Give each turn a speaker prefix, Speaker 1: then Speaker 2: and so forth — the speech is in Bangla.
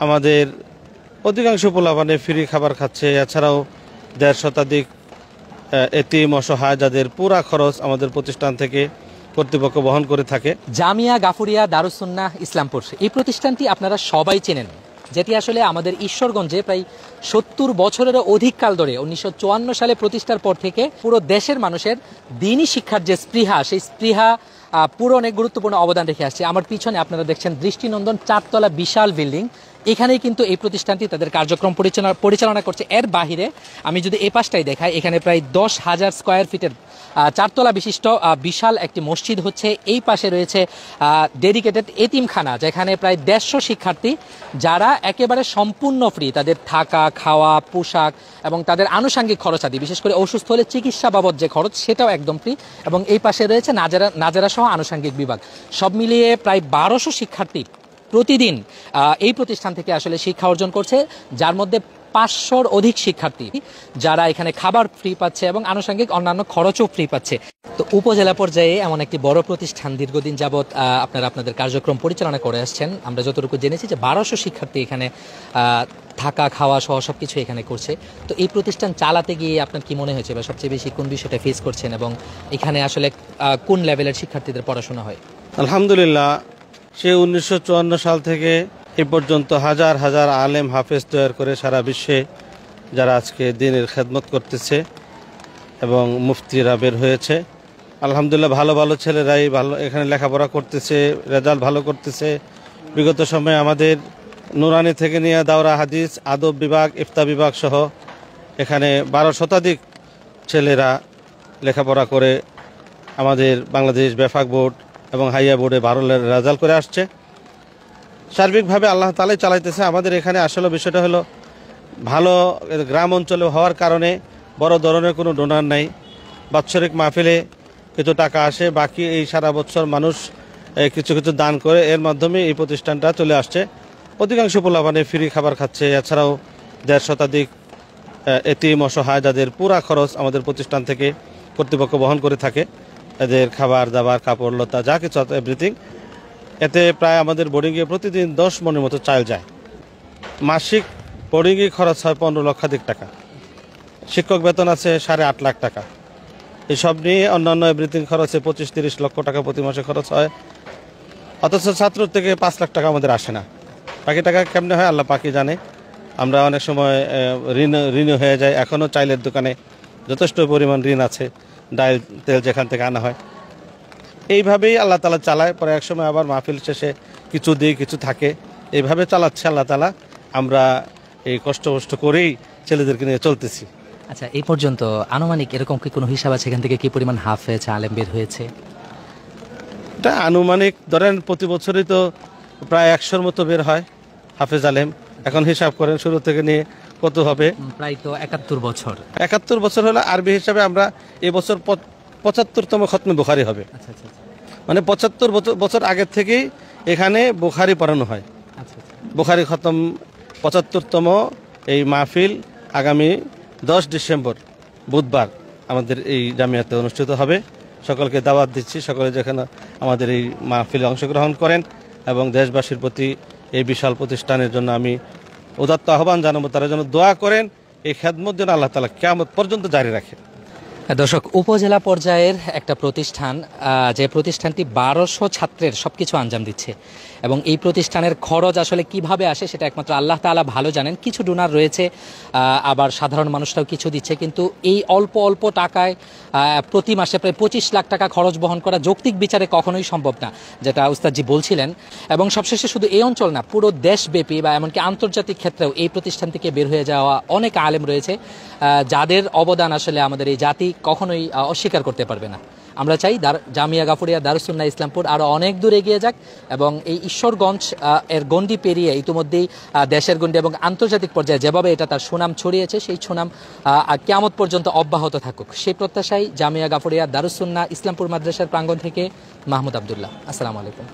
Speaker 1: আমাদের অধিকাংশ পোলাপানে ফ্রি খাবার খাচ্ছে। এছাড়াও ১৫০ শতাধিক এতিম অসহায় যাদের পুরা খরচ আমাদের প্রতিষ্ঠান থেকে কর্তৃপক্ষ বহন করে থাকে।
Speaker 2: জামিয়া গাফুরিয়া দারুস সুন্নাহ ইসলামপুর, এই প্রতিষ্ঠানটি আপনারা সবাই চেনেন, যেটি আসলে আমাদের ঈশ্বরগঞ্জে প্রায় ৭০ বছরেরও অধিক কাল ধরে ১৯৫৪ সালে প্রতিষ্ঠার পর থেকে পুরো দেশের মানুষের দ্বীনি শিক্ষার যে স্পৃহা, সেই স্পৃহা পূরণে গুরুত্বপূর্ণ অবদান রেখে আসছে। আমার পিছনে আপনারা দেখছেন দৃষ্টিনন্দন ৪ তলা বিশাল বিল্ডিং। এখানেই কিন্তু এই প্রতিষ্ঠানটি তাদের কার্যক্রম পরিচালনা করছে। এর বাহিরে আমি যদি এই পাশটাই দেখাই, এখানে প্রায় ১০,০০০ স্কয়ার ফিটের ৪ তলা বিশিষ্ট বিশাল একটি মসজিদ হচ্ছে। এই পাশে রয়েছে ডেডিকেটেড এতিমখানা, যেখানে প্রায় ১৫০ শিক্ষার্থী যারা একেবারে সম্পূর্ণ ফ্রি, তাদের থাকা, খাওয়া, পোশাক এবং তাদের আনুষঙ্গিক খরচাদি, বিশেষ করে অসুস্থ হলে চিকিৎসা বাবদ যে খরচ সেটাও একদম ফ্রি। এবং এই পাশে রয়েছে নাজারা সহ আনুষঙ্গিক বিভাগ। সব মিলিয়ে প্রায় ১২০০ শিক্ষার্থী প্রতিদিন এই প্রতিষ্ঠান থেকে আসলে শিক্ষা অর্জন করছে, যার মধ্যে ৫০০-র অধিক শিক্ষার্থী যারা এখানে খাবার ফ্রি পাচ্ছে এবং আনুষঙ্গিক অন্যান্য খরচও ফ্রি পাচ্ছে। তো উপজেলা পর্যায়ে এমন একটি বড় প্রতিষ্ঠান দীর্ঘদিন যাবৎ আপনাদের কার্যক্রম পরিচালনা করে আসছেন। আমরা যতটুকু জেনেছি যে ১২০০ শিক্ষার্থী এখানে থাকা, খাওয়া সহ সব কিছু এখানে করছে। তো এই প্রতিষ্ঠান চালাতে গিয়ে আপনার কি মনে হয়েছে, বা সবচেয়ে বেশি কোন বিষয়টা ফেস করছেন, এবং এখানে আসলে কোন লেভেলের শিক্ষার্থীদের পড়াশোনা হয়?
Speaker 1: আলহামদুলিল্লাহ, সে ১৯৫৪ সাল থেকে এ পর্যন্ত হাজার হাজার আলেম হাফেজ তৈরি করে সারা বিশ্বে যারা আজকে দিনের খেদমত করতেছে এবং মুফতিরা বের হয়েছে। আলহামদুলিল্লাহ, ভালো ভালো ছেলেরাই ভালো এখানে লেখাপড়া করতেছে, রেজাল্ট ভালো করতেছে। বিগত সময়ে আমাদের নুরানি থেকে নিয়ে দাওরা হাদিস, আদব বিভাগ, ইফতা বিভাগ সহ এখানে ১২ শতাধিক ছেলেরা লেখাপড়া করে আমাদের বাংলাদেশ বেফাক বোর্ড এবং হাইয়া বোর্ডে ভালো রেজাল্ট করে আসছে। সার্বিকভাবে আল্লাহ তাআলাই চালাইতেছে। আমাদের এখানে আসলে বিষয়টা হলো ভালো গ্রাম অঞ্চলে হওয়ার কারণে বড় ধরনের কোনো ডোনার নাই। বাৎসরিক মাহফিলে কিছু টাকা আসে, বাকি এই সারা বছর মানুষ কিছু কিছু দান করে, এর মাধ্যমে এই প্রতিষ্ঠানটা চলে আসছে। অধিকাংশ পোলাপানে ফ্রি খাবার খাচ্ছে। এছাড়াও ১৫০ শতাধিক এতিম অসহায় যাদের পুরা খরচ আমাদের প্রতিষ্ঠান থেকে কর্তৃপক্ষ বহন করে থাকে, এদের খাবার দাবার, কাপড় লতা যা কিছু এভরিথিং। এতে প্রায় আমাদের বোর্ডিংয়ে প্রতিদিন ১০ মনের মতো চাল যায়। মাসিক বোর্ডিংয়ে খরচ হয় ১৫ লক্ষাধিক টাকা। শিক্ষক বেতন আছে ৮.৫ লাখ টাকা। এসব নিয়ে অন্যান্য এভরিথিং খরচে ২৫-৩০ লক্ষ টাকা প্রতি মাসে খরচ হয়। অথচ ছাত্র থেকে ৫ লাখ টাকা আমাদের আসে না। বাকি টাকা কেমনে হয় আল্লাহ পাকই জানে। আমরা অনেক সময় ঋণ হয়ে যায়। এখনও চাইলের দোকানে যথেষ্ট পরিমাণ ঋণ আছে, ডাল তেল যেখান থেকে আনা হয়। এইভাবেই আল্লাহ তাআলা চালায়। পরে একসময় আবার মাহফিল শেষে কিছু দিই, কিছু থাকে, এইভাবে চালাচ্ছে আল্লাহ তাআলা। আমরা এই কষ্ট করেই ছেলেদেরকে নিয়ে চলতেছি।
Speaker 2: আচ্ছা, এই পর্যন্ত আনুমানিক এরকম কি কোনো হিসাব আছে এখান থেকে কি পরিমাণ হাফেজ আলেম বের হয়েছে?
Speaker 1: এটা আনুমানিক ধরেন প্রতি বছরই তো প্রায় ১০০-র মতো বের হয় হাফেজ আলেম। এখন হিসাব করেন শুরু থেকে নিয়ে কত হবে।
Speaker 2: প্রায় তো ৭১ বছর।
Speaker 1: ৭১ বছর হলে আরবি হিসাবে আমরা এবছর ৭৫তম খতমে বুখারি হবে।
Speaker 2: আচ্ছা আচ্ছা,
Speaker 1: মানে ৭৫ বছর আগের থেকেই এখানে বুখারি পড়ানো হয়।
Speaker 2: আচ্ছা আচ্ছা।
Speaker 1: বুখারি খতম ৭৫তম এই মাহফিল আগামী ১০ ডিসেম্বর বুধবার আমাদের এই জামিয়াতে অনুষ্ঠিত হবে। সকলকে দাওয়াত দিচ্ছি, সকলে যেখানে আমাদের এই মাহফিলে অংশগ্রহণ করেন এবং দেশবাসীর প্রতি এই বিশাল প্রতিষ্ঠানের জন্য আমি উদাত্ত আহ্বান জানাবো, তারা যেন দোয়া করেন এই খেদমত যেন আল্লাহ তাআলা কিয়ামত পর্যন্ত জারি রাখে।
Speaker 2: দর্শক, উপজেলা পর্যায়ের একটা প্রতিষ্ঠান, যে প্রতিষ্ঠানটি ১২০০ ছাত্রের সবকিছু আঞ্জাম দিচ্ছে, এবং এই প্রতিষ্ঠানের খরচ আসলে কিভাবে আসে সেটা একমাত্র আল্লাহ তাআলা ভালো জানেন। কিছু ডোনার রয়েছে, আবার সাধারণ মানুষরাও কিছু দিচ্ছে, কিন্তু এই অল্প অল্প টাকায় প্রতি মাসে প্রায় ২৫ লাখ টাকা খরচ বহন করা যৌক্তিক বিচারে কখনোই সম্ভব না, যেটা উস্তাদজি বলছিলেন। এবং সবশেষে শুধু এই অঞ্চল না, পুরো দেশব্যাপী বা এমনকি আন্তর্জাতিক ক্ষেত্রেও এই প্রতিষ্ঠান থেকে বের হয়ে যাওয়া অনেক আলেম রয়েছে, যাদের অবদান আসলে আমাদের এই জাতি কখনোই অস্বীকার করতে পারবে না। আমরা চাই জামিয়া গাফুরিয়া দারুস সুন্নাহ ইসলামপুর আরও অনেক দূর এগিয়ে যাক, এবং এই ঈশ্বরগঞ্জ এর গণ্ডি পেরিয়ে ইতিমধ্যেই দেশের গণ্ডি এবং আন্তর্জাতিক পর্যায়ে যেভাবে এটা তার সুনাম ছড়িয়েছে, সেই সুনাম কিয়ামত পর্যন্ত অব্যাহত থাকুক, সেই প্রত্যাশায় জামিয়া গাফুরিয়া দারুস সুন্নাহ ইসলামপুর মাদ্রাসার প্রাঙ্গণ থেকে মাহমুদ আবদুল্লাহ। আসসালামু আলাইকুম।